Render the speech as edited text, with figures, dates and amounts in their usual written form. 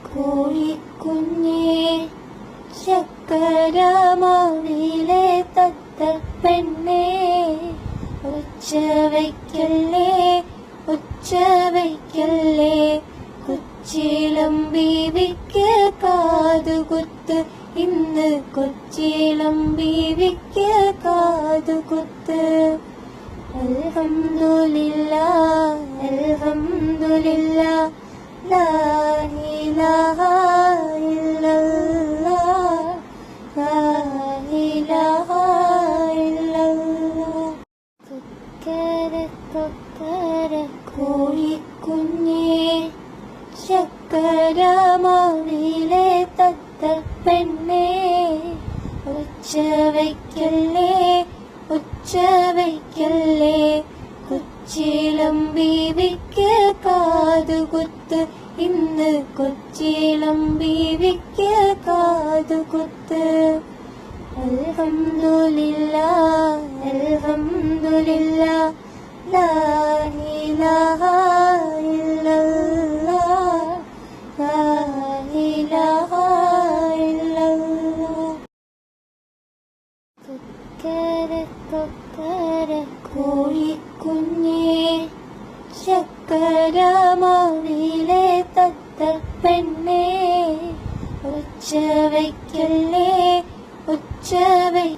കോഴിക്കുഞ്ഞേ ചക്കരമാവിലെ തത്ത പെണ്ണേ ഒച്ച വയ്ക്കല്ലേ കൊച്ചിളം ബീവിക്ക് കാതുകുത്ത് ഇന്ന് കൊച്ചിളം ബീവിക്ക് കാതുകുത്ത് അൽഹംദുലില്ലാ ലാ ഇലാഹ ഇല്ലല്ലാഹ് ലാ ഇലാഹ ഇല്ലല്ലാഹ് കോഴിക്കുഞ്ഞേ ചക്കരമാവിലെ തത്ത പെണ്ണേ ഒച്ച വയ്ക്കല്ലേ കൊച്ചിളം ബീവിക്ക് കാതുകുത്ത് ഇന്ന് കൊച്ചിളം ബീവിക്ക് കാതുകുത്ത് അൽഹംദുലില്ലാ ലാ ഇലാഹ ഇല്ലല്ലാഹ് ലാ ഇലാഹ ഇല്ലല്ലാഹ് കോഴിക്കുഞ്ഞേ ചക്കരമാവിലെ തത്ത പെണ്ണേ ഒച്ച വയ്ക്കല്ലേ